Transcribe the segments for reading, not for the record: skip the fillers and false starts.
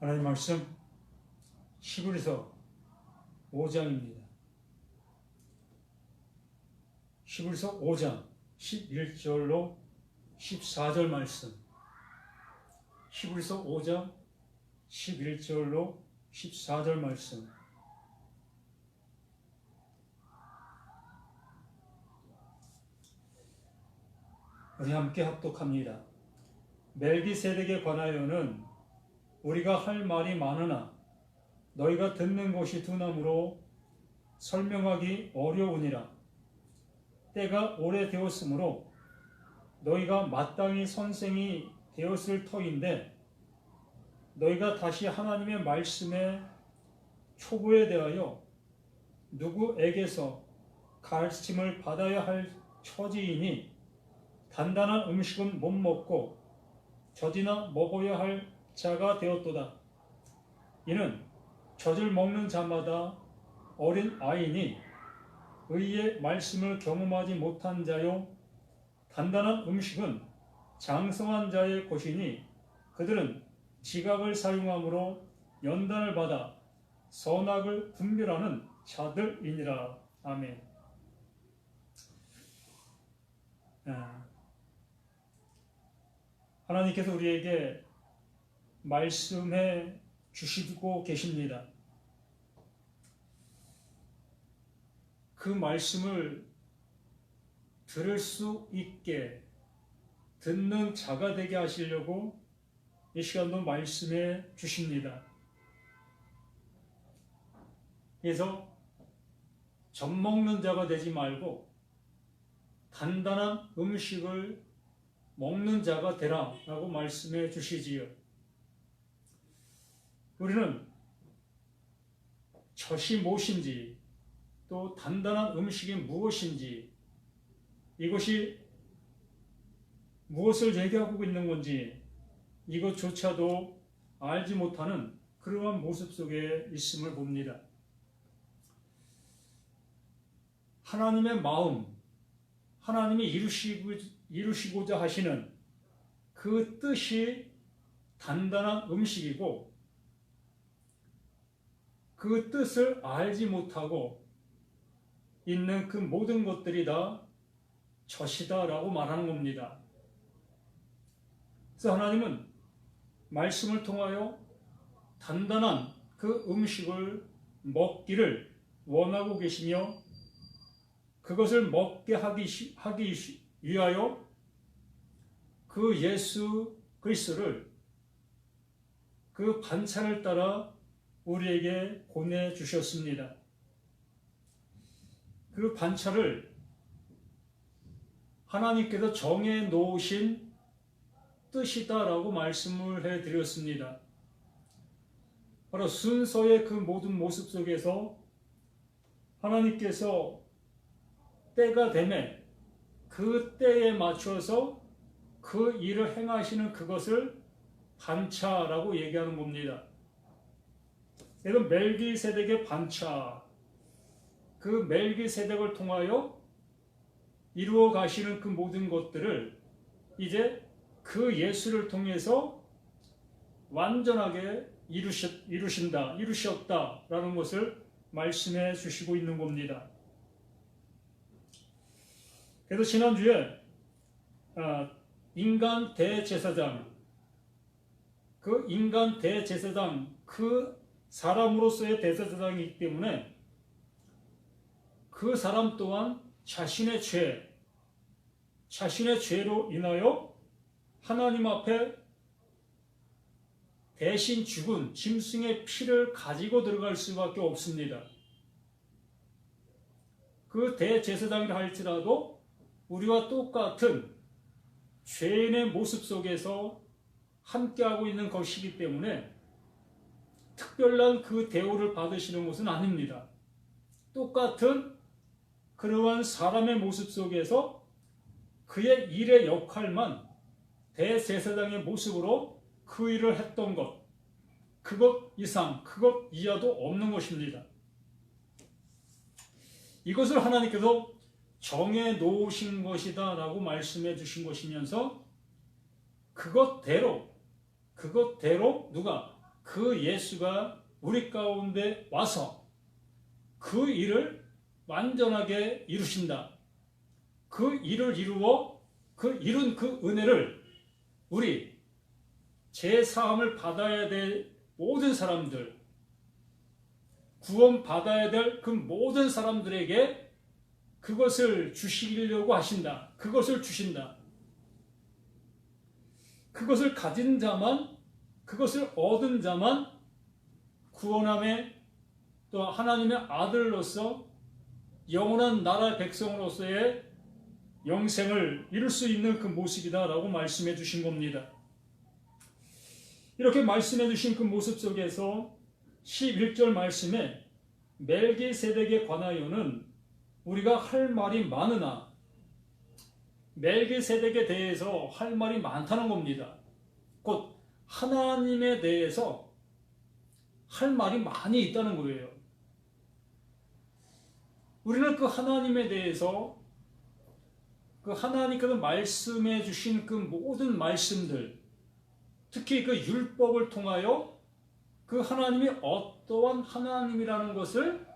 하나님 말씀 히브리서 5장입니다. 히브리서 5장 11절로 14절 말씀. 히브리서 5장 11절로 14절 말씀. 우리 함께 합독합니다. 멜기세덱에 관하여는 우리가 할 말이 많으나 너희가 듣는 것이 둔함으로 설명하기 어려우니라. 때가 오래되었으므로 너희가 마땅히 선생이 되었을 터인데 너희가 다시 하나님의 말씀의 초보에 대하여 누구에게서 가르침을 받아야 할 처지이니 단단한 음식은 못 먹고 젖이나 먹어야 할 자가 되었도다. 이는 젖을 먹는 자마다 어린 아이니 의의 말씀을 경험하지 못한 자요 단단한 음식은 장성한 자의 것이니 그들은 지각을 사용함으로 연단을 받아 선악을 분별하는 자들이니라. 아멘. 하나님께서 우리에게 말씀해 주시고 계십니다. 그 말씀을 들을 수 있게 듣는 자가 되게 하시려고 이 시간도 말씀해 주십니다. 그래서 젖 먹는 자가 되지 말고 단단한 음식을 먹는 자가 되라 라고 말씀해 주시지요. 우리는 젖이 무엇인지 또 단단한 음식이 무엇인지 이것이 무엇을 얘기하고 있는 건지 이것조차도 알지 못하는 그러한 모습 속에 있음을 봅니다. 하나님의 마음, 하나님이 이루시고자 하시는 그 뜻이 단단한 음식이고 그 뜻을 알지 못하고 있는 그 모든 것들이 다 젖이다 라고 말하는 겁니다. 그래서 하나님은 말씀을 통하여 단단한 그 음식을 먹기를 원하고 계시며 그것을 먹게 하기 위하여 그 예수 그리스도를 그 반찬을 따라 우리에게 보내주셨습니다. 그 반찬을 하나님께서 정해 놓으신 뜻이다라고 말씀을 해드렸습니다. 바로 순서의 그 모든 모습 속에서 하나님께서 때가 되매 그 때에 맞춰서 그 일을 행하시는 그것을 반차라고 얘기하는 겁니다. 그래서 멜기세덱의 반차, 그 멜기세덱을 통하여 이루어 가시는 그 모든 것들을 이제 그 예수를 통해서 완전하게 이루셨다라는 것을 말씀해 주시고 있는 겁니다. 그래서 지난주에 인간 대제사장, 그 인간 대제사장, 그 사람으로서의 대제사장이기 때문에 그 사람 또한 자신의 죄로 인하여 하나님 앞에 대신 죽은 짐승의 피를 가지고 들어갈 수밖에 없습니다. 그 대제사장이라 할지라도 우리와 똑같은 죄인의 모습 속에서 함께하고 있는 것이기 때문에 특별한 그 대우를 받으시는 것은 아닙니다. 똑같은 그러한 사람의 모습 속에서 그의 일의 역할만 대제사장의 모습으로 그 일을 했던 것, 그것 이상, 그것 이하도 없는 것입니다. 이것을 하나님께서 정해 놓으신 것이다 라고 말씀해 주신 것이면서 그것대로 누가? 그 예수가 우리 가운데 와서 그 일을 완전하게 이루신다. 그 일을 이루어 이룬 그 은혜를 우리 제사함을 받아야 될 모든 사람들, 구원 받아야 될 그 모든 사람들에게 그것을 주시려고 하신다. 그것을 주신다. 그것을 가진 자만, 그것을 얻은 자만 구원함에 또 하나님의 아들로서 영원한 나라 백성으로서의 영생을 이룰 수 있는 그 모습이다라고 말씀해 주신 겁니다. 이렇게 말씀해 주신 그 모습 속에서 11절 말씀에 멜기세덱에 관하여는 우리가 할 말이 많으나, 멜기세덱에 대해서 할 말이 많다는 겁니다. 곧 하나님에 대해서 할 말이 많이 있다는 거예요. 우리는 그 하나님에 대해서 그 하나님께서 말씀해 주신 그 모든 말씀들, 특히 그 율법을 통하여 그 하나님이 어떠한 하나님이라는 것을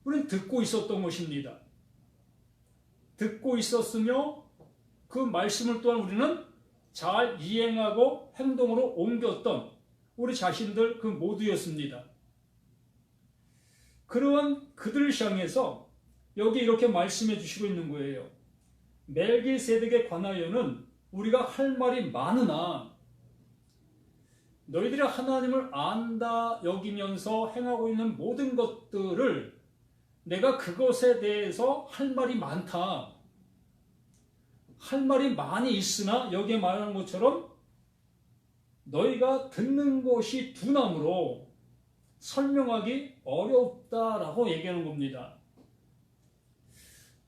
우리는 듣고 있었던 것입니다. 듣고 있었으며 그 말씀을 또한 우리는 잘 이행하고 행동으로 옮겼던 우리 자신들 그 모두였습니다. 그러한 그들을 향해서 여기 이렇게 말씀해 주시고 있는 거예요. 멜기세덱에 관하여는 우리가 할 말이 많으나, 너희들이 하나님을 안다 여기면서 행하고 있는 모든 것들을 내가 그것에 대해서 할 말이 많다. 할 말이 많이 있으나 여기에 말하는 것처럼 너희가 듣는 것이 둔함으로 설명하기 어렵다라고 얘기하는 겁니다.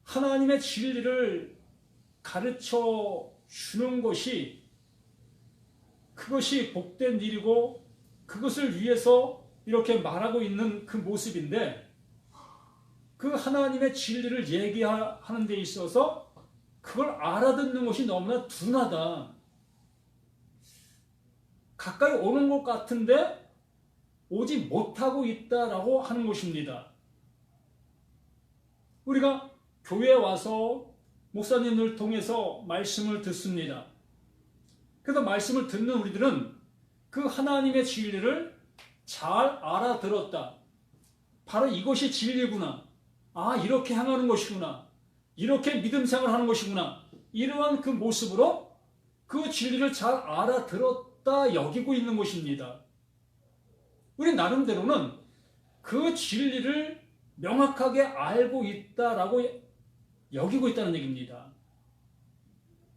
하나님의 진리를 가르쳐 주는 것이, 그것이 복된 일이고 그것을 위해서 이렇게 말하고 있는 그 모습인데, 그 하나님의 진리를 얘기하는 데 있어서 그걸 알아듣는 것이 너무나 둔하다. 가까이 오는 것 같은데 오지 못하고 있다라고 하는 것입니다. 우리가 교회에 와서 목사님을 통해서 말씀을 듣습니다. 그래서 말씀을 듣는 우리들은 그 하나님의 진리를 잘 알아들었다. 바로 이것이 진리구나. 아, 이렇게 행하는 것이구나. 이렇게 믿음 생활하는 것이구나. 이러한 그 모습으로 그 진리를 잘 알아들었다 여기고 있는 것입니다. 우리 나름대로는 그 진리를 명확하게 알고 있다라고 여기고 있다는 얘기입니다.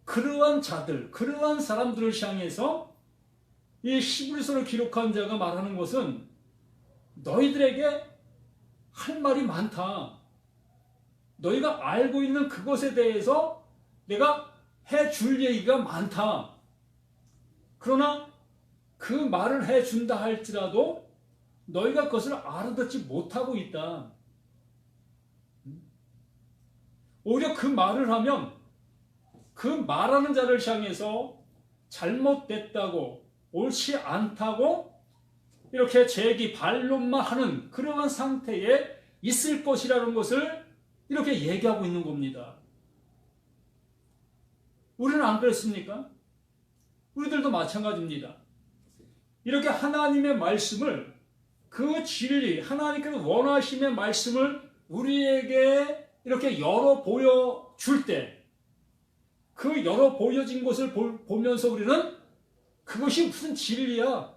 그러한 자들, 그러한 사람들을 향해서 이 히브리서를 기록한 자가 말하는 것은 너희들에게 할 말이 많다. 너희가 알고 있는 그것에 대해서 내가 해줄 얘기가 많다. 그러나 그 말을 해준다 할지라도 너희가 그것을 알아듣지 못하고 있다. 오히려 그 말을 하면 그 말하는 자를 향해서 잘못됐다고, 옳지 않다고 이렇게 제기, 반론만 하는 그러한 상태에 있을 것이라는 것을 이렇게 얘기하고 있는 겁니다. 우리는 안 그렇습니까? 우리들도 마찬가지입니다. 이렇게 하나님의 말씀을, 그 진리, 하나님께서 원하심의 말씀을 우리에게 이렇게 열어 보여줄 때, 그 열어 보여진 것을 보면서 우리는 그것이 무슨 진리야?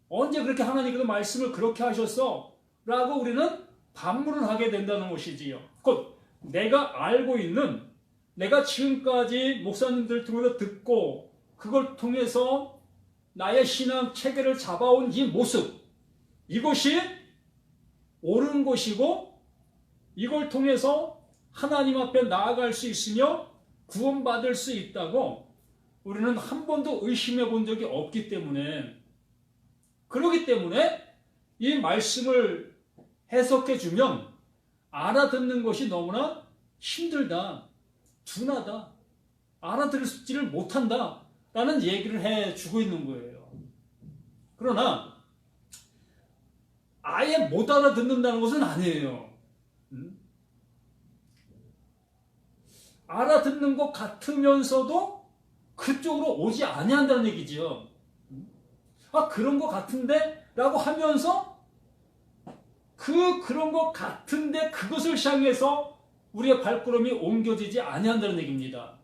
언제 그렇게 하나님께서 말씀을 그렇게 하셨어? 라고 우리는 반문을 하게 된다는 것이지요. 곧 내가 알고 있는, 내가 지금까지 목사님들 통해서 듣고 그걸 통해서 나의 신앙 체계를 잡아온 이 모습, 이것이 옳은 것이고 이걸 통해서 하나님 앞에 나아갈 수 있으며 구원받을 수 있다고 우리는 한 번도 의심해 본 적이 없기 때문에, 그렇기 때문에 이 말씀을 해석해 주면 알아듣는 것이 너무나 힘들다, 둔하다, 알아들지를 못한다 라는 얘기를 해주고 있는 거예요. 그러나 아예 못 알아듣는다는 것은 아니에요. 알아듣는 것 같으면서도 그쪽으로 오지 아니한다는 얘기지요. 아, 그런 것 같은데? 라고 하면서 그런 것 같은데 그것을 향해서 우리의 발걸음이 옮겨지지 아니한다는 얘기입니다.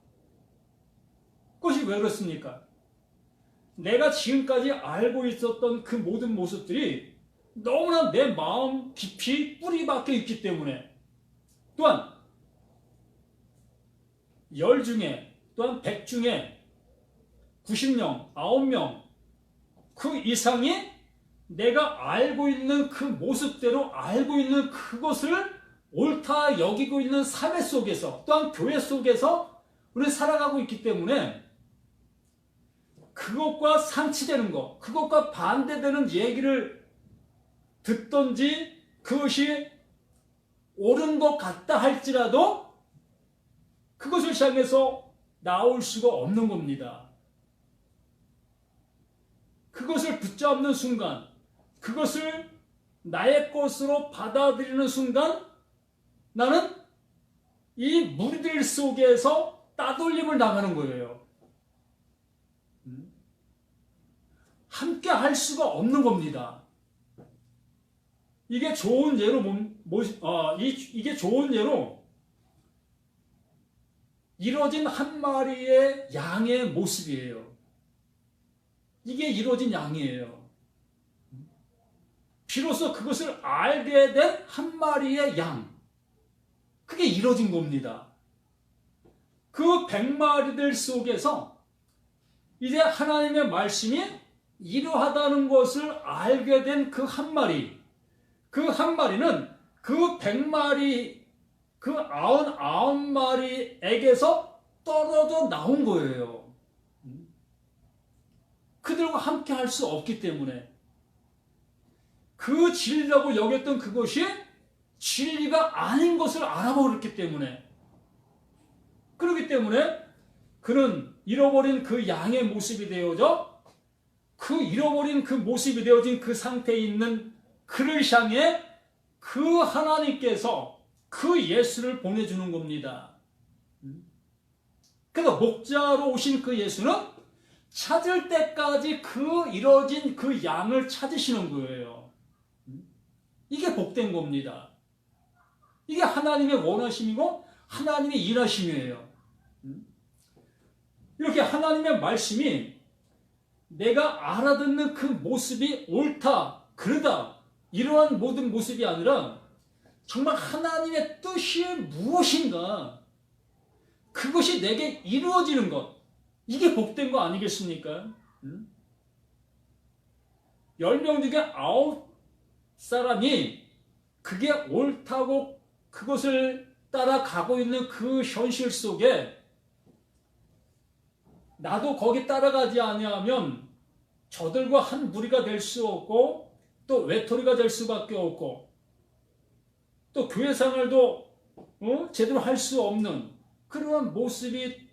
그것이 왜 그렇습니까? 내가 지금까지 알고 있었던 그 모든 모습들이 너무나 내 마음 깊이 뿌리 박혀 있기 때문에, 또한 10 중에, 또한 100 중에 90명, 9명 그 이상이 내가 알고 있는 그 모습대로 알고 있는 그것을 옳다 여기고 있는 사회 속에서, 또한 교회 속에서 우리는 살아가고 있기 때문에 그것과 상치되는 것, 그것과 반대되는 얘기를 듣던지 그것이 옳은 것 같다 할지라도 그것을 향해서 나올 수가 없는 겁니다. 그것을 붙잡는 순간, 그것을 나의 것으로 받아들이는 순간 나는 이 무리들 속에서 따돌림을 당하는 거예요. 함께 할 수가 없는 겁니다. 이게 좋은 예로 이게 좋은 예로 이루어진 한 마리의 양의 모습이에요. 이게 이루어진 양이에요. 비로소 그것을 알게 된 한 마리의 양, 그게 이루어진 겁니다. 그 100마리들 속에서 이제 하나님의 말씀이 이러하다는 것을 알게 된 그 한 마리, 그 한 마리는 그 100마리, 그 99마리에게서 떨어져 나온 거예요. 그들과 함께 할 수 없기 때문에, 그 진리라고 여겼던 그것이 진리가 아닌 것을 알아버렸기 때문에, 그렇기 때문에 그는 잃어버린 그 양의 모습이 되어져, 그 잃어버린 그 모습이 되어진 그 상태에 있는 그를 향해 그 하나님께서 그 예수를 보내주는 겁니다. 그래서 목자로 오신 그 예수는 찾을 때까지 그 잃어진 그 양을 찾으시는 거예요. 이게 복된 겁니다. 이게 하나님의 원하심이고 하나님의 일하심이에요. 이렇게 하나님의 말씀이 내가 알아듣는 그 모습이 옳다, 그러다, 이러한 모든 모습이 아니라 정말 하나님의 뜻이 무엇인가, 그것이 내게 이루어지는 것, 이게 복된 거 아니겠습니까? 10명 중에 9사람이 그게 옳다고 그것을 따라가고 있는 그 현실 속에 나도 거기 따라가지 아니하면 저들과 한 무리가 될 수 없고 또 외톨이가 될 수밖에 없고 또 교회 생활도 제대로 할 수 없는 그러한 모습이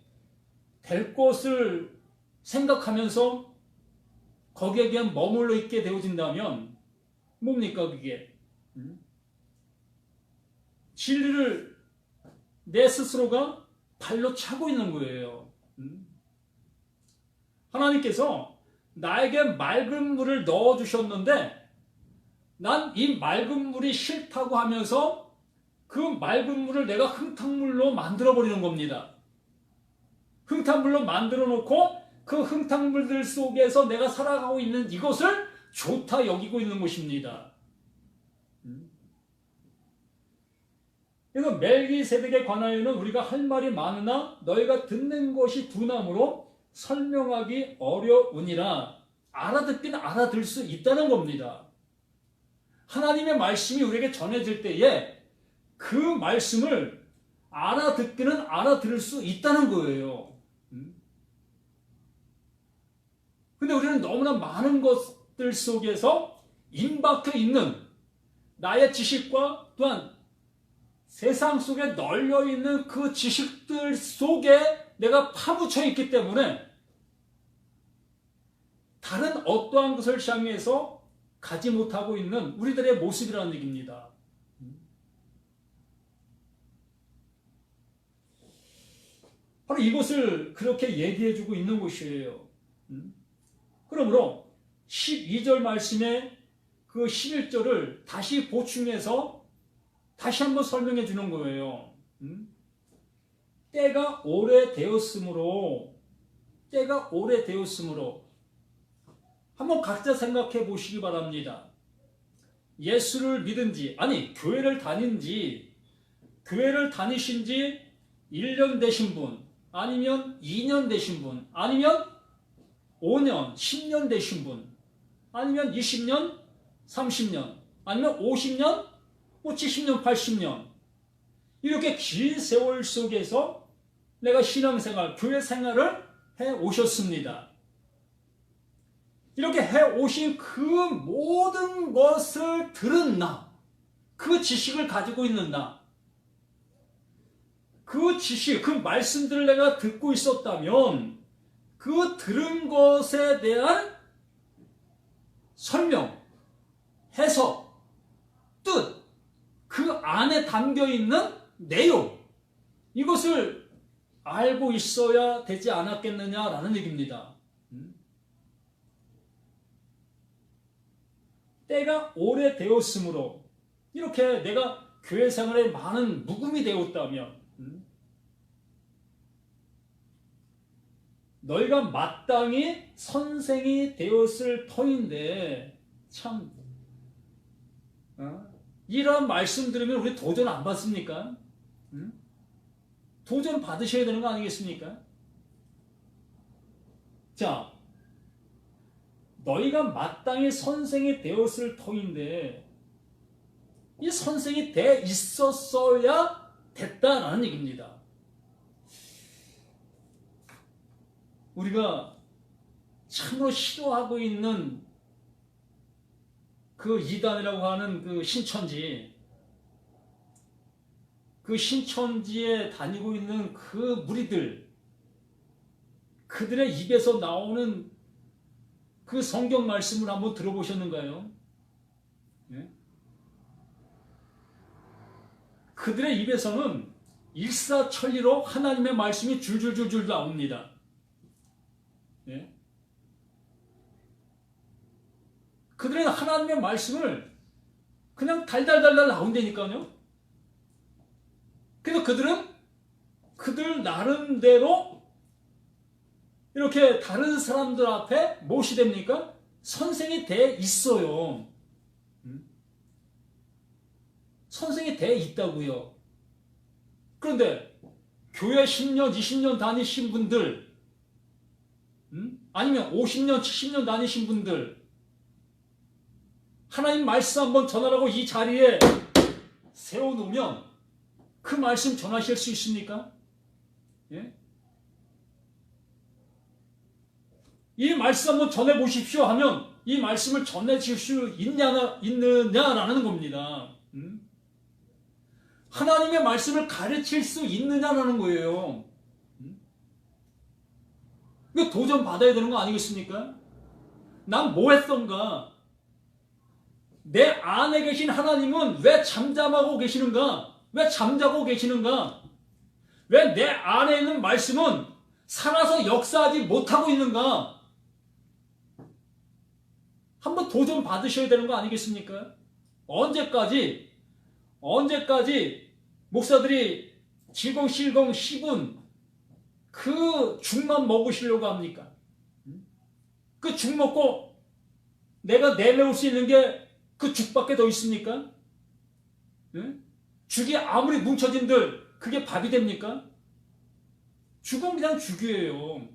될 것을 생각하면서 거기에 그냥 머물러 있게 되어진다면 뭡니까 그게? 진리를 내 스스로가 발로 차고 있는 거예요. 하나님께서 나에게 맑은 물을 넣어주셨는데 난 이 맑은 물이 싫다고 하면서 그 맑은 물을 내가 흥탕물로 만들어버리는 겁니다. 흥탕물로 만들어 놓고 그 흥탕물들 속에서 내가 살아가고 있는 이것을 좋다 여기고 있는 것입니다. 그래서 멜기세덱에 관하여는 우리가 할 말이 많으나 너희가 듣는 것이 둔함으로 설명하기 어려우니라. 알아듣긴 알아들 수 있다는 겁니다. 하나님의 말씀이 우리에게 전해질 때에 그 말씀을 알아듣기는 알아들을 수 있다는 거예요. 근데 우리는 너무나 많은 것들 속에서 임박해 있는 나의 지식과 또한 세상 속에 널려 있는 그 지식들 속에 내가 파묻혀 있기 때문에 다른 어떠한 것을 향해서 가지 못하고 있는 우리들의 모습이라는 얘기입니다. 바로 이것을 그렇게 얘기해주고 있는 것이에요. 그러므로 12절 말씀의 그 11절을 다시 보충해서 다시 한번 설명해 주는 거예요. 때가 오래되었으므로 한번 각자 생각해 보시기 바랍니다. 예수를 믿은지, 아니 교회를 다니신 지 1년 되신 분, 아니면 2년 되신 분, 아니면 5년, 10년 되신 분, 아니면 20년, 30년, 아니면 50년, 70년, 80년, 이렇게 긴 세월 속에서 내가 신앙생활, 교회 생활을 해 오셨습니다. 이렇게 해 오신 그 모든 것을 들은 나, 그 지식을 가지고 있는 나, 그 지식, 그 말씀들을 내가 듣고 있었다면 그 들은 것에 대한 설명, 해석, 뜻, 그 안에 담겨있는 내용, 이것을 알고 있어야 되지 않았겠느냐라는 얘기입니다. 때가 오래되었으므로 이렇게 내가 교회 생활에 많은 묵음이 되었다면 너희가 마땅히 선생이 되었을 터인데 참 이러한 말씀 들으면 우리 도전 안 받습니까? 도전 받으셔야 되는 거 아니겠습니까? 자, 너희가 마땅히 선생이 되었을 터인데 이 선생이 돼 있었어야 됐다라는 얘기입니다. 우리가 참으로 싫어하고 있는 그 이단이라고 하는 그 신천지에 다니고 있는 그 무리들, 그들의 입에서 나오는 그 성경 말씀을 한번 들어보셨는가요? 예? 그들의 입에서는 일사천리로 하나님의 말씀이 줄줄줄줄 나옵니다. 예? 그들은 하나님의 말씀을 그냥 달달달달 나온다니까요. 그래서 그들은 그들 나름대로 이렇게 다른 사람들 앞에 무엇이 됩니까? 선생이 돼 있어요. 선생이 돼 있다고요. 그런데 교회 10년, 20년 다니신 분들, 아니면 50년, 70년 다니신 분들, 하나님 말씀 한번 전하라고 이 자리에 세워놓으면 그 말씀 전하실 수 있습니까? 예? 이 말씀 한번 전해보십시오 하면 이 말씀을 전해질 수 있느냐라는 겁니다. 하나님의 말씀을 가르칠 수 있느냐라는 거예요. 이거 도전 받아야 되는 거 아니겠습니까? 난 뭐 했던가? 내 안에 계신 하나님은 왜 잠잠하고 계시는가? 왜 잠자고 계시는가? 왜 내 안에 있는 말씀은 살아서 역사하지 못하고 있는가? 한번 도전 받으셔야 되는 거 아니겠습니까? 언제까지 목사들이 질겅실겅 씹은 그 죽만 먹으시려고 합니까? 그 죽 먹고 내가 내놓을 수 있는 게 그 죽밖에 더 있습니까? 죽이 아무리 뭉쳐진들 그게 밥이 됩니까? 죽은 그냥 죽이에요.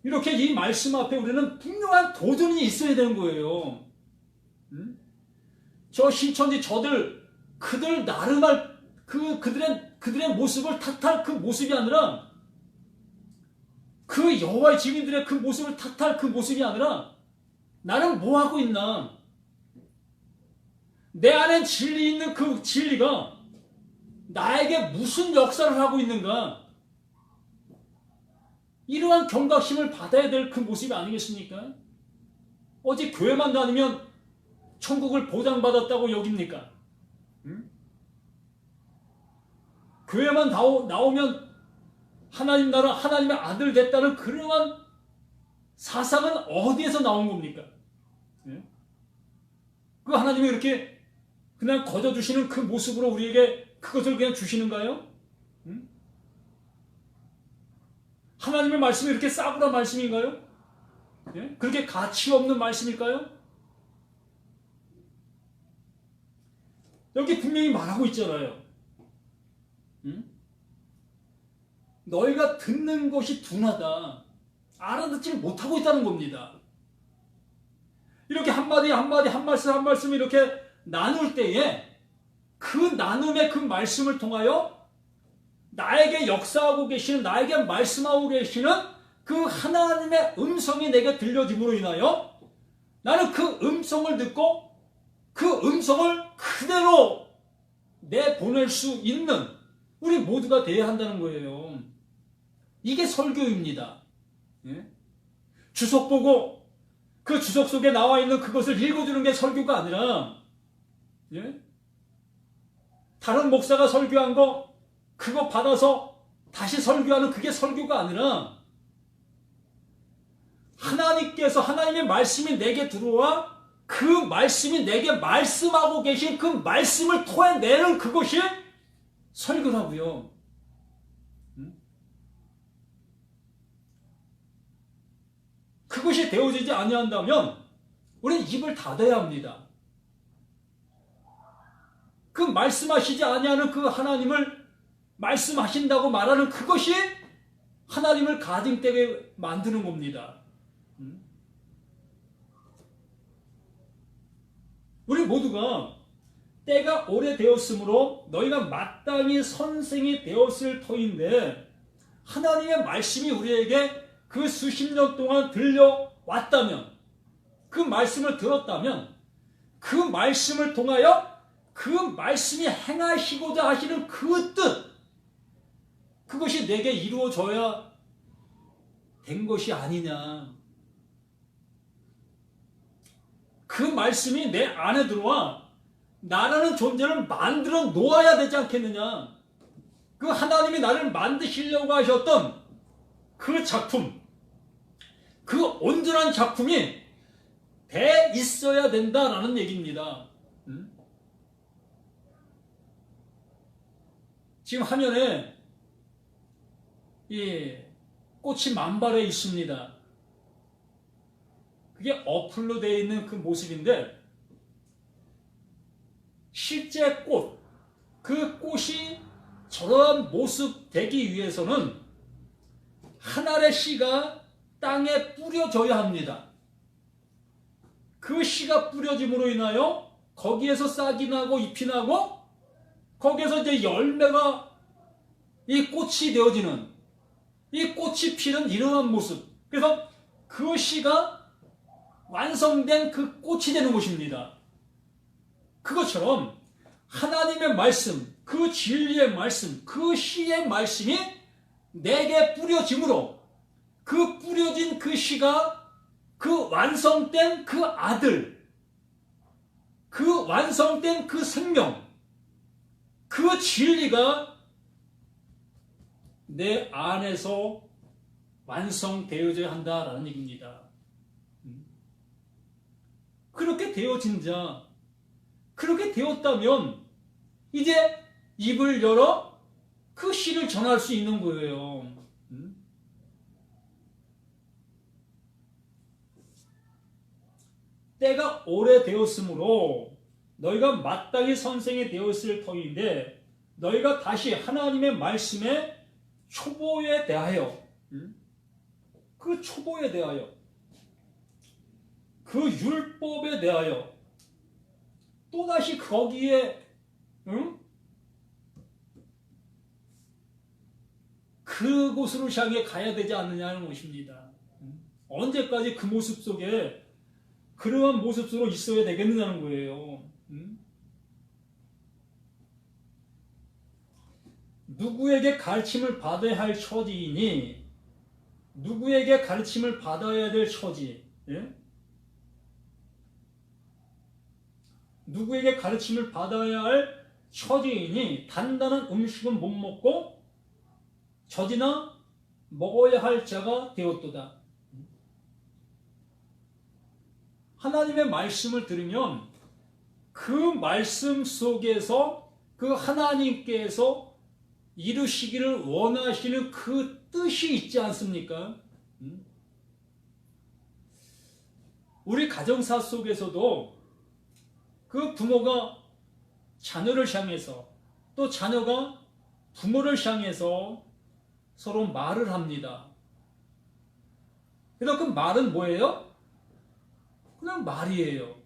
이렇게 이 말씀 앞에 우리는 분명한 도전이 있어야 되는 거예요. 저 신천지 그들 나름할 그들의 모습을 탓할 그 모습이 아니라, 그 여호와의 증인들의 그 모습을 탓할 그 모습이 아니라, 나는 뭐 하고 있나? 내 안에 진리 있는 그 진리가 나에게 무슨 역사를 하고 있는가? 이러한 경각심을 받아야 될 그 모습이 아니겠습니까? 어디 교회만 다니면 천국을 보장받았다고 여깁니까? 응? 교회만 나오면 하나님 나라 하나님의 아들 됐다는 그러한 사상은 어디에서 나온 겁니까? 예? 그 하나님이 이렇게 그냥 거저주시는 그 모습으로 우리에게 그것을 그냥 주시는가요? 응? 하나님의 말씀이 이렇게 싸구려 말씀인가요? 예? 그렇게 가치 없는 말씀일까요? 여기 분명히 말하고 있잖아요. 응? 너희가 듣는 것이 둔하다. 알아듣지 못하고 있다는 겁니다. 이렇게 한마디 한마디 한 말씀 한 말씀 이렇게 나눌 때에 그 나눔의 그 말씀을 통하여 나에게 역사하고 계시는 나에게 말씀하고 계시는 그 하나님의 음성이 내게 들려짐으로 인하여 나는 그 음성을 듣고 그 음성을 그대로 내보낼 수 있는 우리 모두가 되어야 한다는 거예요. 이게 설교입니다. 예? 주석 보고 그 주석 속에 나와 있는 그것을 읽어주는 게 설교가 아니라 예? 다른 목사가 설교한 거 그거 받아서 다시 설교하는 그게 설교가 아니라 하나님께서 하나님의 말씀이 내게 들어와 그 말씀이 내게 말씀하고 계신 그 말씀을 토해내는 그것이 설교라고요. 그것이 되어지지 아니한다면 우리는 입을 닫아야 합니다. 그 말씀하시지 아니하는 그 하나님을 말씀하신다고 말하는 그것이 하나님을 가증되게 만드는 겁니다. 우리 모두가 때가 오래되었으므로 너희가 마땅히 선생이 되었을 터인데 하나님의 말씀이 우리에게 그 수십 년 동안 들려왔다면 그 말씀을 들었다면 그 말씀을 통하여 그 말씀이 행하시고자 하시는 그 뜻 그것이 내게 이루어져야 된 것이 아니냐. 그 말씀이 내 안에 들어와 나라는 존재를 만들어 놓아야 되지 않겠느냐. 그 하나님이 나를 만드시려고 하셨던 그 작품, 그 온전한 작품이 돼 있어야 된다라는 얘기입니다. 지금 화면에 이 꽃이 만발해 있습니다. 그게 어플로 되어 있는 그 모습인데 실제 꽃, 그 꽃이 저런 모습 되기 위해서는 한 알의 씨가 땅에 뿌려져야 합니다. 그 씨가 뿌려짐으로 인하여 거기에서 싹이 나고 잎이 나고 거기에서 이제 열매가 이 꽃이 되어지는 이 꽃이 피는 이러한 모습. 그래서 그 씨가 완성된 그 꽃이 되는 것입니다. 그것처럼 하나님의 말씀, 그 진리의 말씀, 그 씨의 말씀이 내게 뿌려짐으로 그 뿌려진 그 씨가 그 완성된 그 아들, 그 완성된 그 생명, 그 진리가 내 안에서 완성되어져야 한다라는 얘기입니다. 그렇게 되어진 자, 그렇게 되었다면 이제 입을 열어 그 씨를 전할 수 있는 거예요. 때가 오래되었으므로 너희가 마땅히 선생이 되었을 터인데 너희가 다시 하나님의 말씀에 초보에 대하여 그 초보에 대하여 그 율법에 대하여 또다시 거기에 그곳으로 향해 가야 되지 않느냐는 것입니다. 언제까지 그 모습 속에 그러한 모습 속으로 있어야 되겠느냐는 거예요. 누구에게 가르침을 받아야 할 처지이니 누구에게 가르침을 받아야 될 처지, 예? 누구에게 가르침을 받아야 할 처지이니 단단한 음식은 못 먹고 젖이나 먹어야 할 자가 되었도다. 하나님의 말씀을 들으면 그 말씀 속에서 그 하나님께서 이루시기를 원하시는 그 뜻이 있지 않습니까? 우리 가정사 속에서도 그 부모가 자녀를 향해서 또 자녀가 부모를 향해서 서로 말을 합니다. 그래서 그 말은 뭐예요? 그냥 말이에요.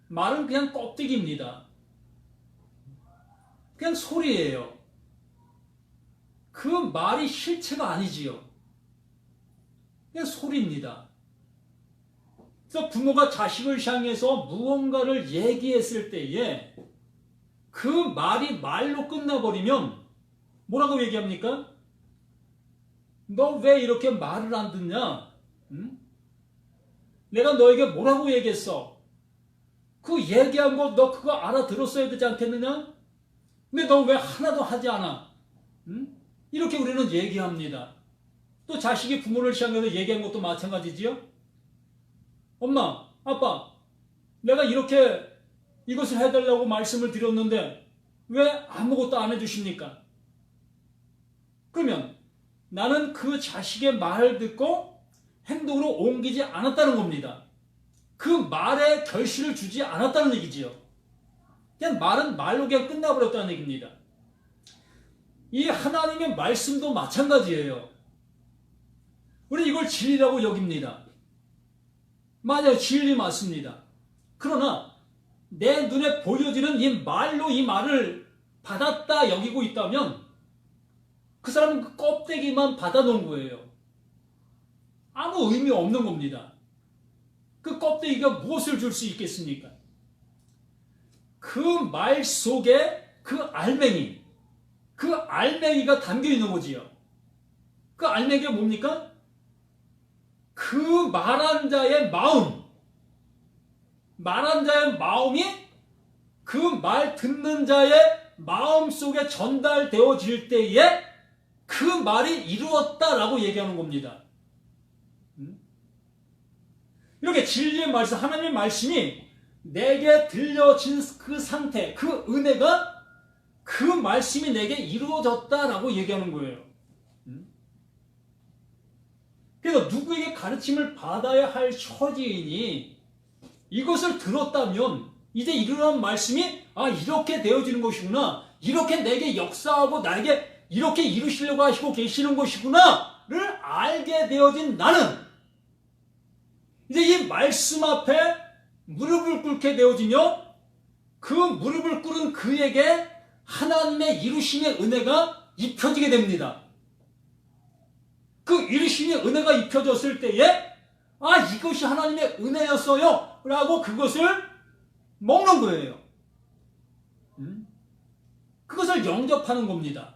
말은 그냥 껍데기입니다. 그냥 소리예요. 그 말이 실체가 아니지요. 그냥 소리입니다. 그래서 부모가 자식을 향해서 무언가를 얘기했을 때에 그 말이 말로 끝나버리면 뭐라고 얘기합니까? 너 왜 이렇게 말을 안 듣냐? 응? 내가 너에게 뭐라고 얘기했어? 그 얘기한 거 너 그거 알아들었어야 되지 않겠느냐? 근데 너 왜 하나도 하지 않아? 응? 이렇게 우리는 얘기합니다. 또 자식이 부모를 향해서 얘기한 것도 마찬가지지요? 엄마, 아빠, 내가 이렇게 이것을 해달라고 말씀을 드렸는데 왜 아무것도 안 해주십니까? 그러면 나는 그 자식의 말을 듣고 행동으로 옮기지 않았다는 겁니다. 그 말에 결실을 주지 않았다는 얘기지요. 그냥 말은 말로 그냥 끝나버렸다는 얘기입니다. 이 하나님의 말씀도 마찬가지예요. 우리 이걸 진리라고 여깁니다. 맞아요. 진리 맞습니다. 그러나 내 눈에 보여지는 이 말로 이 말을 받았다 여기고 있다면 그 사람은 그 껍데기만 받아놓은 거예요. 아무 의미 없는 겁니다. 그 껍데기가 무엇을 줄 수 있겠습니까? 그 말 속에 그 알맹이가 담겨 있는 거지요. 그 알맹이가 뭡니까? 그 말한 자의 마음이 그 말 듣는 자의 마음 속에 전달되어질 때에 그 말이 이루었다라고 얘기하는 겁니다. 이렇게 진리의 말씀, 하나님의 말씀이 내게 들려진 그 상태, 그 은혜가 그 말씀이 내게 이루어졌다라고 얘기하는 거예요. 그래서 누구에게 가르침을 받아야 할 처지이니 이것을 들었다면 이제 이루는 말씀이 이렇게 되어지는 것이구나, 이렇게 내게 역사하고 나에게 이렇게 이루시려고 하시고 계시는 것이구나를 알게 되어진 나는 이제 이 말씀 앞에 무릎을 꿇게 되어지며 그 무릎을 꿇은 그에게 하나님의 이루심의 은혜가 입혀지게 됩니다. 그 이루심의 은혜가 입혀졌을 때에 이것이 하나님의 은혜였어요 라고 그것을 먹는 거예요. 그것을 영접하는 겁니다.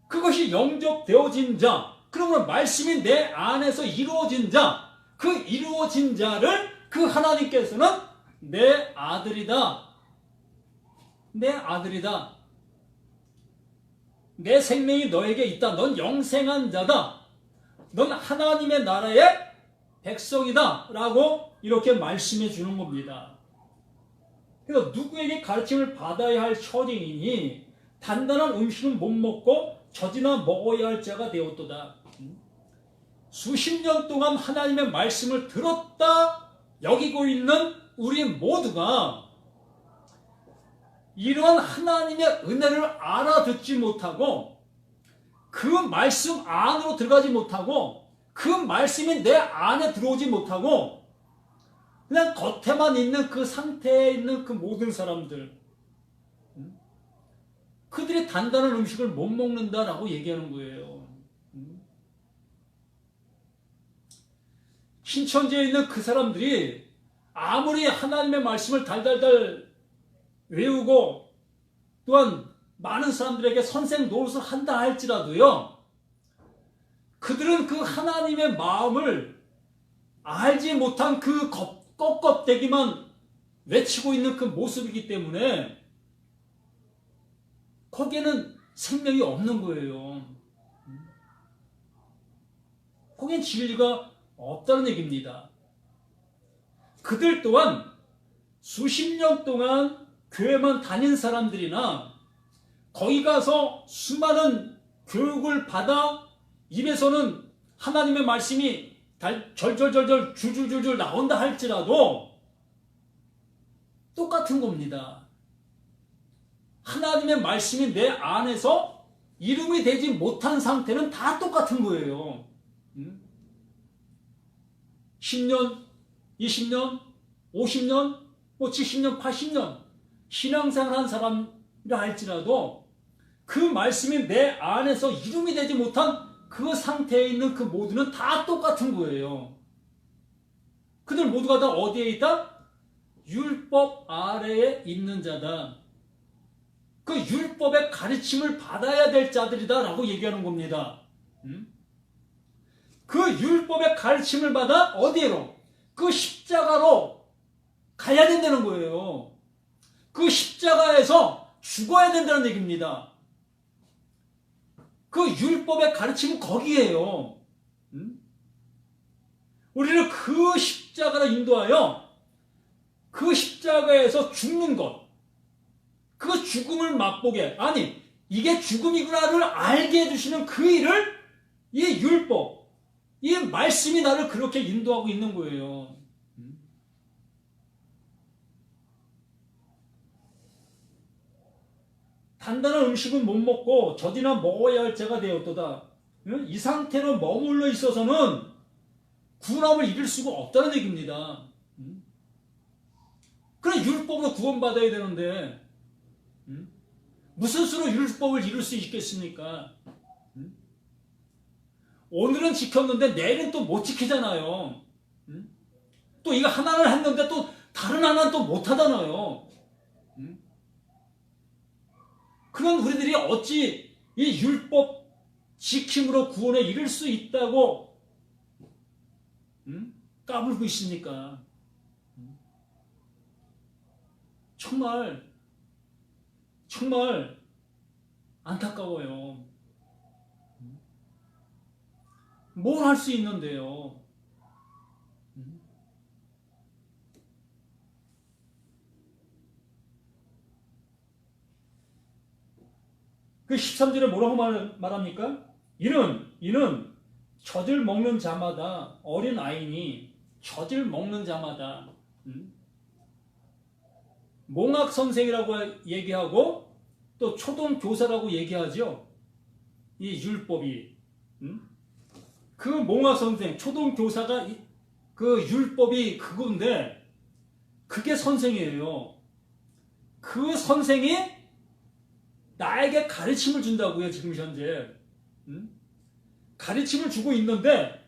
그것이 영접되어진 자, 그러면 말씀이 내 안에서 이루어진 자, 그 이루어진 자를 그 하나님께서는 내 아들이다, 내 아들이다, 내 생명이 너에게 있다, 넌 영생한 자다, 넌 하나님의 나라의 백성이다 라고 이렇게 말씀해 주는 겁니다. 그래서 누구에게 가르침을 받아야 할 처지이니 단단한 음식은 못 먹고 젖이나 먹어야 할 자가 되었도다. 수십 년 동안 하나님의 말씀을 들었다 여기고 있는 우리 모두가 이러한 하나님의 은혜를 알아듣지 못하고 그 말씀 안으로 들어가지 못하고 그 말씀이 내 안에 들어오지 못하고 그냥 겉에만 있는 그 상태에 있는 그 모든 사람들, 그들이 단단한 음식을 못 먹는다라고 얘기하는 거예요. 신천지에 있는 그 사람들이 아무리 하나님의 말씀을 달달달 외우고 또한 많은 사람들에게 선생 노릇을 한다 할지라도요, 그들은 그 하나님의 마음을 알지 못한 그 껍데기만 외치고 있는 그 모습이기 때문에 거기에는 생명이 없는 거예요. 거기엔 진리가 없다는 얘기입니다. 그들 또한 수십 년 동안 교회만 다닌 사람들이나 거기 가서 수많은 교육을 받아 입에서는 하나님의 말씀이 절절절절 줄줄줄줄 나온다 할지라도 똑같은 겁니다. 하나님의 말씀이 내 안에서 이름이 되지 못한 상태는 다 똑같은 거예요. 10년, 20년, 50년, 70년, 80년 신앙생활 한 사람이라 할지라도 그 말씀이 내 안에서 이름이 되지 못한 그 상태에 있는 그 모두는 다 똑같은 거예요. 그들 모두가 다 어디에 있다? 율법 아래에 있는 자다. 그 율법의 가르침을 받아야 될 자들이다 라고 얘기하는 겁니다. 그 율법의 가르침을 받아 어디로? 그 십자가로 가야 된다는 거예요. 그 십자가에서 죽어야 된다는 얘기입니다. 그 율법의 가르침은 거기에요. 우리를 그 십자가로 인도하여 그 십자가에서 죽는 것, 그 죽음을 맛보게, 아니 이게 죽음이구나를 알게 해주시는 그 일을 이 율법, 이 말씀이 나를 그렇게 인도하고 있는 거예요. 단단한 음식은 못 먹고 젖이나 먹어야 할 자가 되었도다. 이 상태로 머물러 있어서는 구원함을 이룰 수가 없다는 얘기입니다. 그래 율법으로 구원받아야 되는데 무슨 수로 율법을 이룰 수 있겠습니까? 오늘은 지켰는데 내일은 또 못 지키잖아요. 또 이거 하나를 했는데 또 다른 하나는 또 못하잖아요. 그런 우리들이 어찌 이 율법 지킴으로 구원에 이를 수 있다고 까불고 있습니까? 정말 안타까워요. 뭘 할 수 있는데요? 그 13절에 뭐라고 말합니까? 이는 젖을 먹는 자마다 어린 아이니 젖을 먹는 자마다 몽학 선생이라고 얘기하고 또 초등 교사라고 얘기하죠. 이 율법이 그 몽학 선생, 초등 교사가 그 율법이 그건데 그게 선생이에요. 그 선생이 나에게 가르침을 준다고요. 지금 현재 가르침을 주고 있는데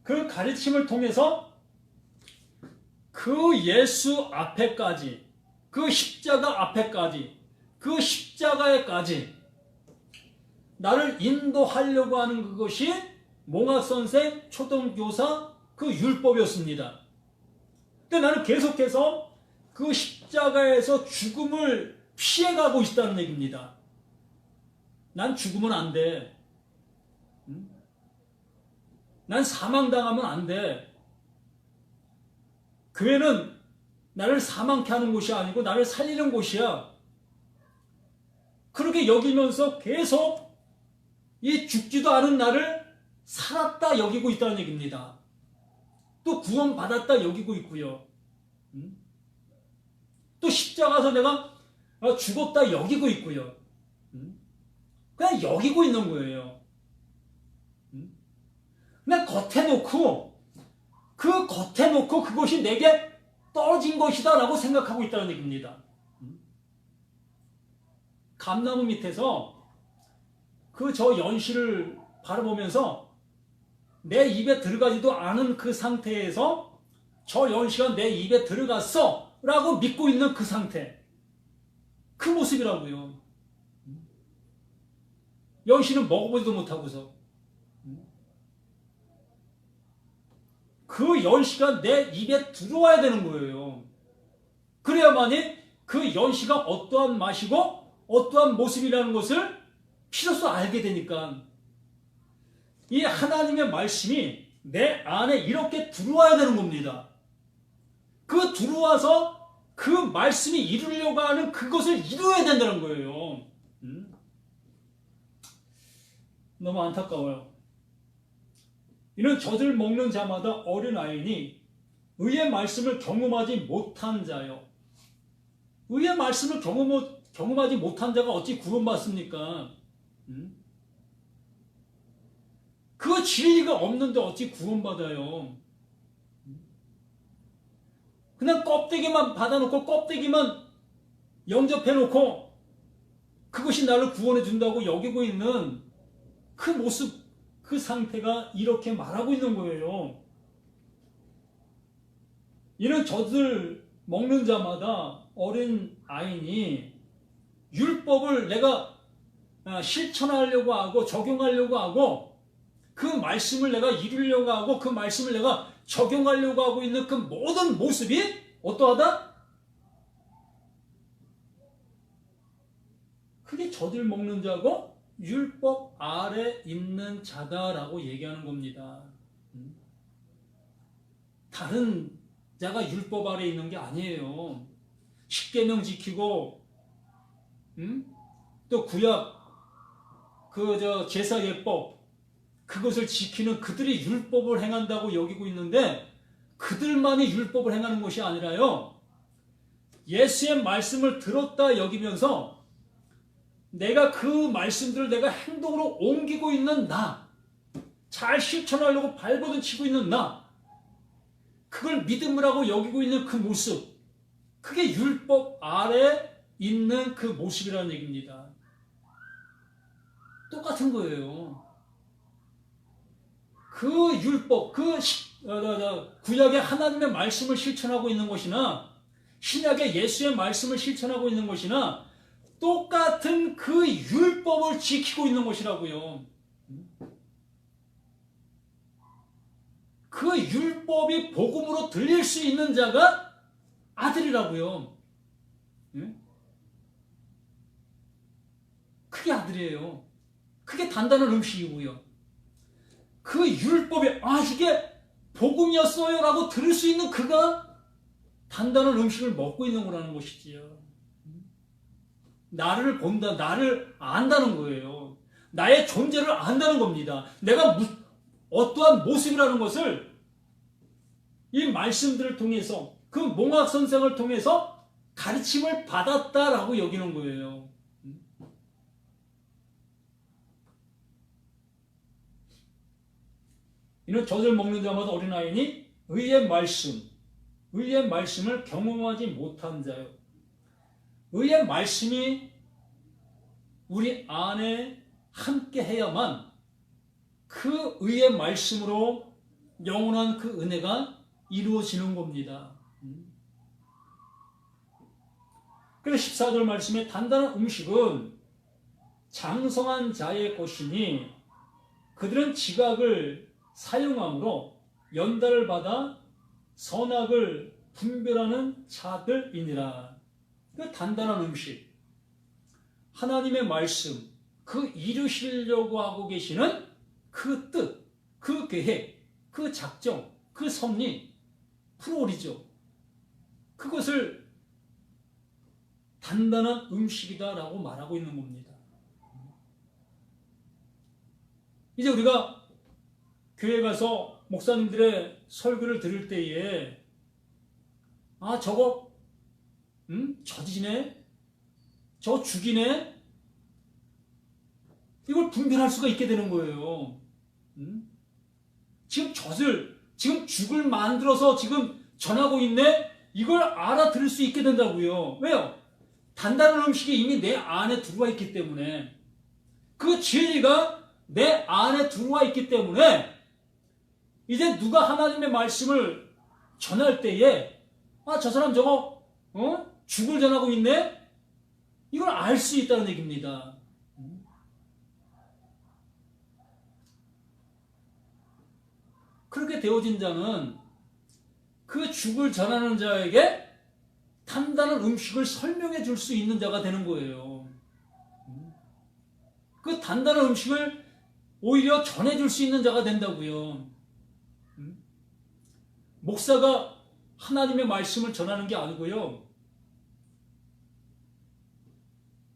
그 가르침을 통해서 그 예수 앞에까지, 그 십자가 앞에까지, 그 십자가에까지 나를 인도하려고 하는 그것이 몽학선생, 초등교사, 그 율법이었습니다. 근데 나는 계속해서 그 십자가에서 죽음을 피해가고 있다는 얘기입니다. 난 죽으면 안 돼. 난 사망당하면 안 돼. 교회는 나를 사망케 하는 곳이 아니고 나를 살리는 곳이야. 그렇게 여기면서 계속 이 죽지도 않은 나를 살았다 여기고 있다는 얘기입니다. 또 구원받았다 여기고 있고요. 또 십자가에서 내가 죽었다 여기고 있고요. 그냥 여기고 있는 거예요. 그냥 겉에 놓고 그것이 내게 떨어진 것이다 라고 생각하고 있다는 얘기입니다. 감나무 밑에서 그 저 연실을 바라보면서 내 입에 들어가지도 않은 그 상태에서 저 연실은 내 입에 들어갔어 라고 믿고 있는 그 상태, 그 모습이라고요. 연실은 먹어보지도 못하고서 그 연시가 내 입에 들어와야 되는 거예요. 그래야만이 그 연시가 어떠한 맛이고 어떠한 모습이라는 것을 비로소 알게 되니까 이 하나님의 말씀이 내 안에 이렇게 들어와야 되는 겁니다. 그 들어와서 그 말씀이 이루려고 하는 그것을 이루어야 된다는 거예요. 너무 안타까워요. 이는 젖을 먹는 자마다 어린아이니 의의 말씀을 경험하지 못한 자요. 의의 말씀을 경험하지 못한 자가 어찌 구원받습니까? 그 진리가 없는데 어찌 구원받아요? 그냥 껍데기만 받아놓고 껍데기만 영접해놓고 그것이 나를 구원해 준다고 여기고 있는 그 모습, 그 상태가 이렇게 말하고 있는 거예요. 이는 젖을 먹는 자마다 어린 아이니 율법을 내가 실천하려고 하고 적용하려고 하고 그 말씀을 내가 이루려고 하고 그 말씀을 내가 적용하려고 하고 있는 그 모든 모습이 어떠하다? 그게 젖을 먹는 자고 율법 아래 있는 자다라고 얘기하는 겁니다. 다른 자가 율법 아래 있는 게 아니에요. 십계명 지키고 또 구약 제사 예법 그것을 지키는 그들이 율법을 행한다고 여기고 있는데 그들만이 율법을 행하는 것이 아니라요. 예수의 말씀을 들었다 여기면서 내가 그 말씀들을 내가 행동으로 옮기고 있는 나, 잘 실천하려고 발버둥 치고 있는 나, 그걸 믿음이라고 여기고 있는 그 모습, 그게 율법 아래 있는 그 모습이라는 얘기입니다. 똑같은 거예요. 그 율법, 구약의 하나님의 말씀을 실천하고 있는 것이나 신약의 예수의 말씀을 실천하고 있는 것이나 똑같은 그 율법을 지키고 있는 것이라고요. 그 율법이 복음으로 들릴 수 있는 자가 아들이라고요. 그게 아들이에요. 그게 단단한 음식이고요. 그 율법이 이게 복음이었어요 라고 들을 수 있는 그가 단단한 음식을 먹고 있는 거라는 것이지요. 나를 본다, 나를 안다는 거예요. 나의 존재를 안다는 겁니다. 내가 어떠한 모습이라는 것을 이 말씀들을 통해서 그 몽학 선생을 통해서 가르침을 받았다라고 여기는 거예요. 이는 젖을 먹는 자마다 어린아이니 의의 말씀을 경험하지 못한 자요. 의의 말씀이 우리 안에 함께 해야만 그 의의 말씀으로 영원한 그 은혜가 이루어지는 겁니다. 그래서 14절 말씀에 단단한 음식은 장성한 자의 것이니 그들은 지각을 사용함으로 연달을 받아 선악을 분별하는 자들이니라. 그 단단한 음식, 하나님의 말씀, 그 이루시려고 하고 계시는 그 뜻, 그 계획, 그 작정, 그 섭리, 프로리죠. 그것을 단단한 음식이다라고 말하고 있는 겁니다. 이제 우리가 교회 가서 목사님들의 설교를 들을 때에 저거 저지네? 저 죽이네? 이걸 분별할 수가 있게 되는 거예요. 지금 죽을 만들어서 지금 전하고 있네? 이걸 알아들을 수 있게 된다고요. 왜요? 단단한 음식이 이미 내 안에 들어와 있기 때문에, 그 진리가 내 안에 들어와 있기 때문에 이제 누가 하나님의 말씀을 전할 때에 저 사람 저거 죽을 전하고 있네? 이걸 알 수 있다는 얘기입니다. 그렇게 되어진 자는 그 죽을 전하는 자에게 단단한 음식을 설명해 줄 수 있는 자가 되는 거예요. 그 단단한 음식을 오히려 전해줄 수 있는 자가 된다고요. 목사가 하나님의 말씀을 전하는 게 아니고요.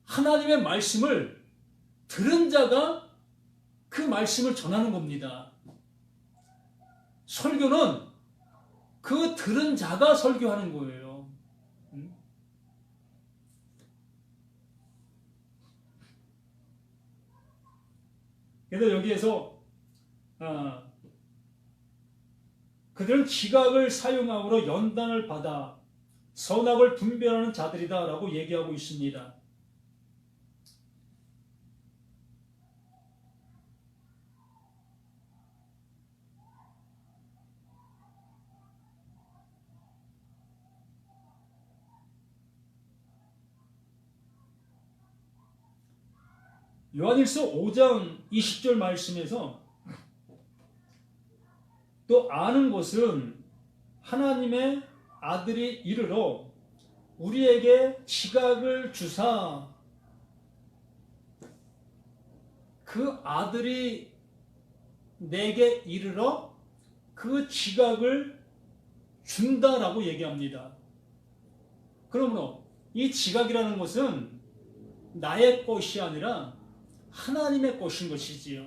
하나님의 말씀을 들은 자가 그 말씀을 전하는 겁니다. 설교는 그 들은 자가 설교하는 거예요. 그래서 여기에서 그들은 지각을 사용함으로 연단을 받아 선악을 분별하는 자들이다 라고 얘기하고 있습니다. 요한일서 5장 20절 말씀에서 또 아는 것은 하나님의 아들이 이르러 우리에게 지각을 주사 그 아들이 내게 이르러 그 지각을 준다라고 얘기합니다. 그러므로 이 지각이라는 것은 나의 것이 아니라 하나님의 것인 것이지요.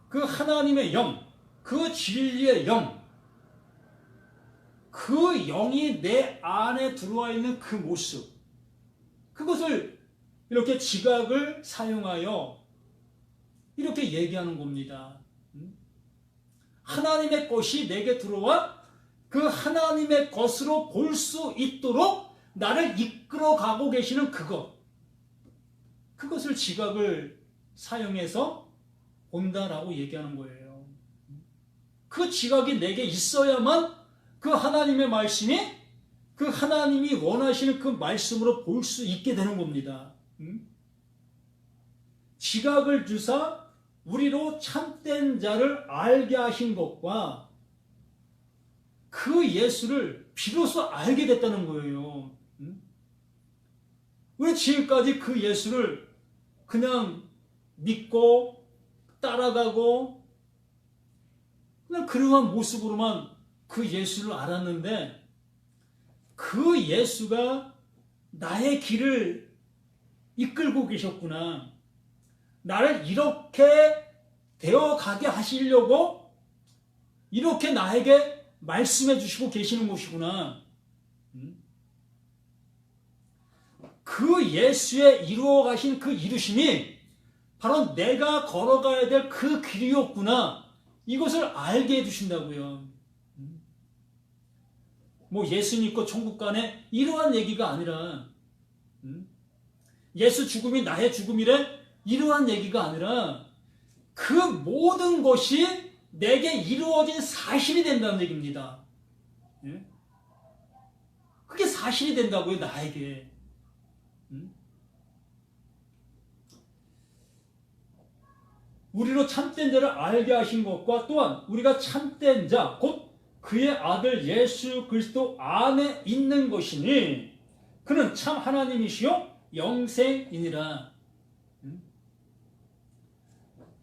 그 하나님의 영, 그 진리의 영, 그 영이 내 안에 들어와 있는 그 모습, 그것을 이렇게 지각을 사용하여 이렇게 얘기하는 겁니다. 하나님의 것이 내게 들어와 그 하나님의 것으로 볼 수 있도록 나를 이끌어가고 계시는 그것을 지각을 사용해서 본다라고 얘기하는 거예요. 그 지각이 내게 있어야만 그 하나님의 말씀이 그 하나님이 원하시는 그 말씀으로 볼 수 있게 되는 겁니다. 지각을 주사 우리로 참된 자를 알게 하신 것과 그 예수를 비로소 알게 됐다는 거예요. 왜 지금까지 그 예수를 그냥 믿고 따라가고 그냥 그러한 모습으로만 그 예수를 알았는데 그 예수가 나의 길을 이끌고 계셨구나. 나를 이렇게 되어가게 하시려고 이렇게 나에게 말씀해 주시고 계시는 것이구나. 그 예수의 이루어 가신 그 이루심이 바로 내가 걸어가야 될 그 길이었구나. 이것을 알게 해주신다고요. 뭐 예수 믿고 천국 가네 이러한 얘기가 아니라 예수 죽음이 나의 죽음이래 이러한 얘기가 아니라 그 모든 것이 내게 이루어진 사실이 된다는 얘기입니다. 그게 사실이 된다고요, 나에게. 우리로 참된 자를 알게 하신 것과 또한 우리가 참된 자, 곧 그의 아들 예수 그리스도 안에 있는 것이니 그는 참 하나님이시요 영생이니라.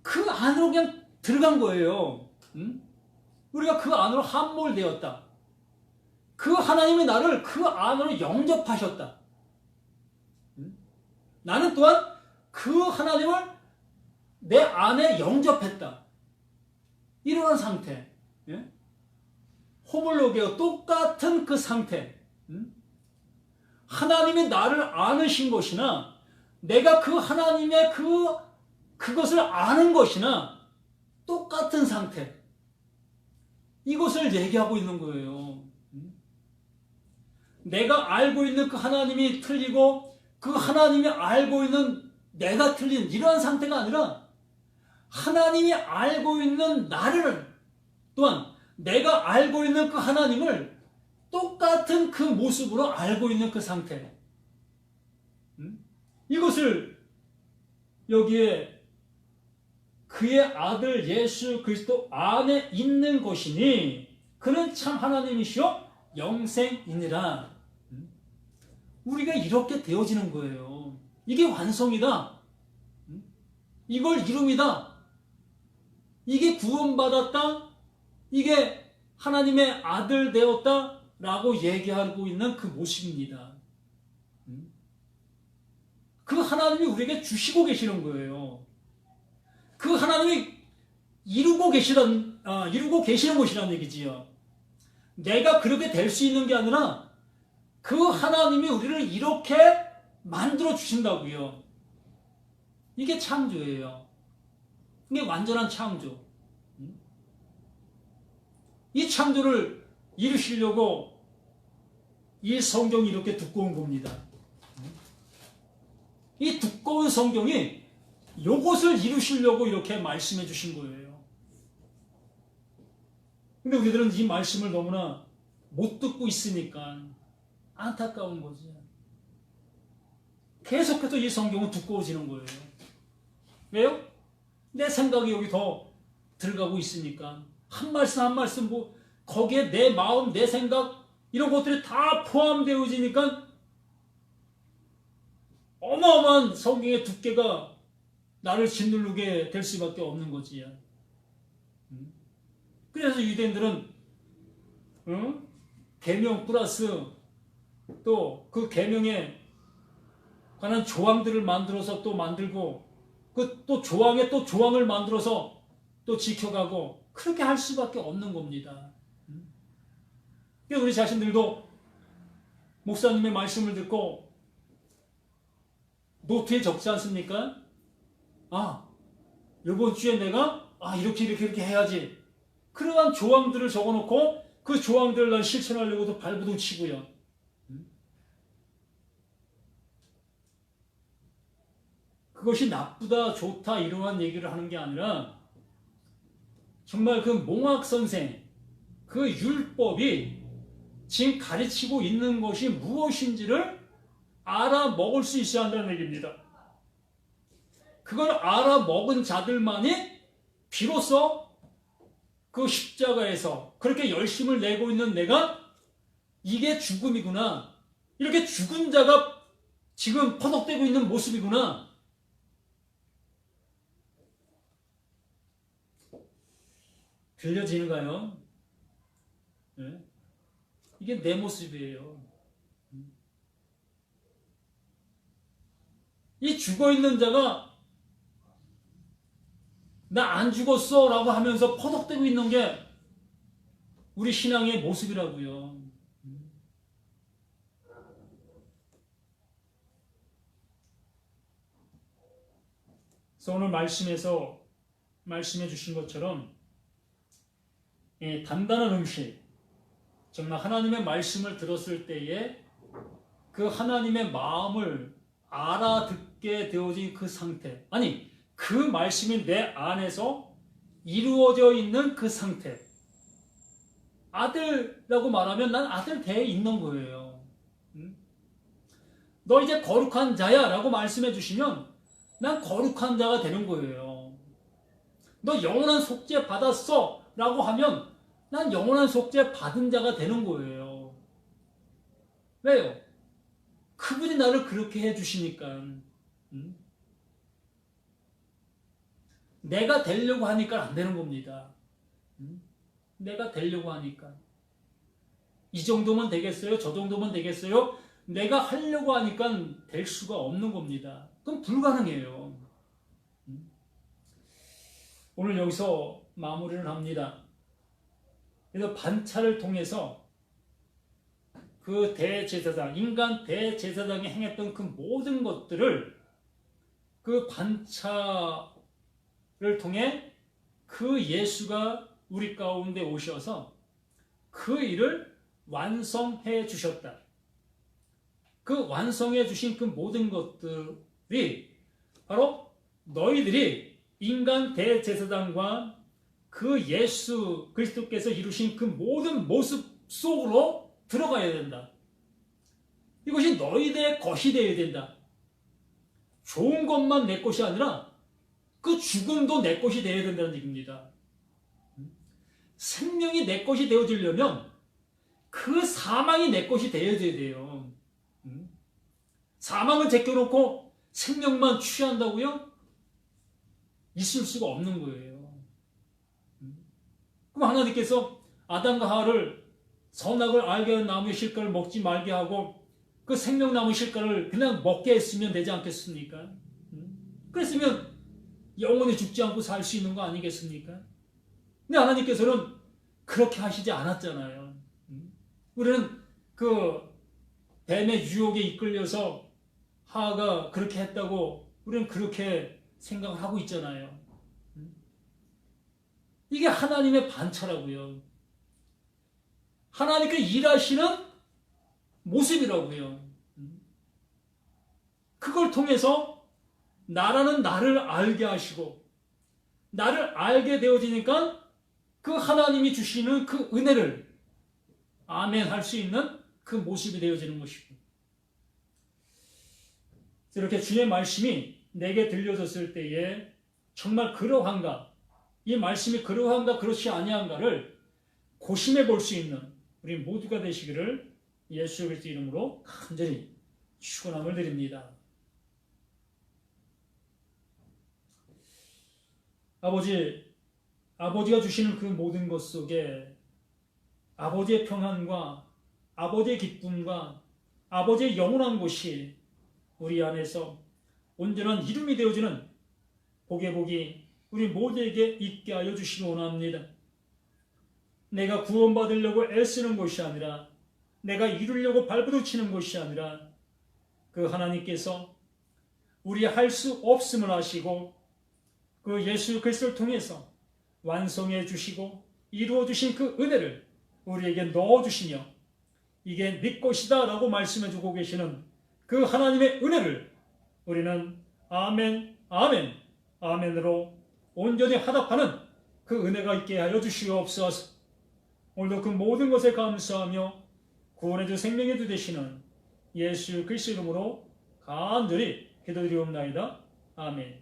그 안으로 그냥 들어간 거예요. 우리가 그 안으로 함몰되었다. 그 하나님이 나를 그 안으로 영접하셨다. 나는 또한 그 하나님을 내 안에 영접했다. 이러한 상태. 호몰로게어 똑같은 그 상태. 하나님이 나를 아느신 것이나 내가 그 하나님의 그것을 아는 것이나 똑같은 상태. 이것을 얘기하고 있는 거예요. 내가 알고 있는 그 하나님이 틀리고 그 하나님이 알고 있는 내가 틀린 이러한 상태가 아니라 하나님이 알고 있는 나를 또한 내가 알고 있는 그 하나님을 똑같은 그 모습으로 알고 있는 그 상태. 이것을 여기에 그의 아들 예수 그리스도 안에 있는 것이니 그는 참 하나님이시요 영생이니라. 우리가 이렇게 되어지는 거예요. 이게 완성이다. 이걸 이룸이다. 이게 구원받았다. 이게 하나님의 아들 되었다. 라고 얘기하고 있는 그 모습입니다. 그 하나님이 우리에게 주시고 계시는 거예요. 그 하나님이 이루고 계시는 것이라는 얘기지요. 내가 그렇게 될 수 있는 게 아니라 그 하나님이 우리를 이렇게 만들어 주신다고요. 이게 창조예요. 이게 완전한 창조. 이 창조를 이루시려고 이 성경이 이렇게 두꺼운 겁니다. 이 두꺼운 성경이 이것을 이루시려고 이렇게 말씀해 주신 거예요. 근데 우리들은 이 말씀을 너무나 못 듣고 있으니까 안타까운 거지. 계속해서 이 성경은 두꺼워지는 거예요. 왜요? 내 생각이 여기 더 들어가고 있으니까 한 말씀 한 말씀 거기에 내 마음, 내 생각 이런 것들이 다 포함되어지니까 어마어마한 성경의 두께가 나를 짓누르게 될 수밖에 없는 거지. 그래서 유대인들은 계명 플러스 또 그 계명에 관한 조항들을 만들어서 또 만들고 그 또 조항에 또 조항을 만들어서 또 지켜가고 그렇게 할 수밖에 없는 겁니다. 그래서 우리 자신들도 목사님의 말씀을 듣고 노트에 적지 않습니까? 이번 주에 내가 이렇게 해야지. 그러한 조항들을 적어놓고 그 조항들을 난 실천하려고도 발버둥 치고요. 그것이 나쁘다, 좋다 이러한 얘기를 하는 게 아니라 정말 그 몽학 선생, 그 율법이 지금 가르치고 있는 것이 무엇인지를 알아먹을 수 있어야 한다는 얘기입니다. 그걸 알아먹은 자들만이 비로소 그 십자가에서 그렇게 열심을 내고 있는 내가 이게 죽음이구나. 이렇게 죽은 자가 지금 퍼덕대고 있는 모습이구나. 들려지는가요? 네? 이게 내 모습이에요. 이 죽어있는 자가 나 안 죽었어 라고 하면서 퍼덕대고 있는 게 우리 신앙의 모습이라고요. 그래서 오늘 말씀에서 말씀해 주신 것처럼 단단한 음식, 정말 하나님의 말씀을 들었을 때에 그 하나님의 마음을 알아듣게 되어진 그 상태, 아니 그 말씀이 내 안에서 이루어져 있는 그 상태. 아들이라고 말하면 난 아들 대에 있는 거예요. 너 이제 거룩한 자야 라고 말씀해 주시면 난 거룩한 자가 되는 거예요. 너 영원한 속죄 받았어 라고 하면 난 영원한 속죄 받은 자가 되는 거예요. 왜요? 그분이 나를 그렇게 해주시니까. 내가 되려고 하니까 안 되는 겁니다. 내가 되려고 하니까. 이 정도면 되겠어요? 저 정도면 되겠어요? 내가 하려고 하니까 될 수가 없는 겁니다. 그럼 불가능해요. 오늘 여기서 마무리를 합니다. 그래서 반차를 통해서 그 대제사장, 인간 대제사장이 행했던 그 모든 것들을 그 반차를 통해 그 예수가 우리 가운데 오셔서 그 일을 완성해 주셨다. 그 완성해 주신 그 모든 것들이 바로 너희들이 인간 대제사장과 그 예수 그리스도께서 이루신 그 모든 모습 속으로 들어가야 된다. 이것이 너희들의 것이 되어야 된다. 좋은 것만 내 것이 아니라 그 죽음도 내 것이 되어야 된다는 얘기입니다. 생명이 내 것이 되어지려면 그 사망이 내 것이 되어져야 돼요. 사망을 제껴놓고 생명만 취한다고요? 있을 수가 없는 거예요. 그럼 하나님께서 아담과 하와를 선악을 알게 하는 나무의 실과를 먹지 말게 하고 그 생명나무 실과를 그냥 먹게 했으면 되지 않겠습니까? 그랬으면 영원히 죽지 않고 살 수 있는 거 아니겠습니까? 근데 하나님께서는 그렇게 하시지 않았잖아요. 우리는 그 뱀의 유혹에 이끌려서 하와가 그렇게 했다고 우리는 그렇게 생각을 하고 있잖아요. 이게 하나님의 반차라고요. 하나님께 일하시는 모습이라고요. 그걸 통해서 나라는 나를 알게 하시고 나를 알게 되어지니까 그 하나님이 주시는 그 은혜를 아멘 할 수 있는 그 모습이 되어지는 것이고, 이렇게 주의 말씀이 내게 들려졌을 때에 정말 그러한가, 이 말씀이 그러한가 그렇지 아니한가를 고심해 볼 수 있는 우리 모두가 되시기를 예수 그리스도 이름으로 간절히 축원함을 드립니다. 아버지가 주시는 그 모든 것 속에 아버지의 평안과 아버지의 기쁨과 아버지의 영원한 곳이 우리 안에서 온전한 이름이 되어지는 복의 복이 우리 모두에게 있게 하여 주시기 원합니다. 내가 구원받으려고 애쓰는 것이 아니라 내가 이루려고 발버둥치는 것이 아니라 그 하나님께서 우리 할 수 없음을 아시고 그 예수 그리스도를 통해서 완성해 주시고 이루어 주신 그 은혜를 우리에게 넣어 주시며 이게 네 것이다 라고 말씀해 주고 계시는 그 하나님의 은혜를 우리는 아멘 아멘 아멘으로 온전히 화답하는 그 은혜가 있게 하여 주시옵소서. 오늘도 그 모든 것에 감사하며 구원의 주 생명의 주 되시는 예수 그리스도 이름으로 간절히 기도드리옵나이다. 아멘.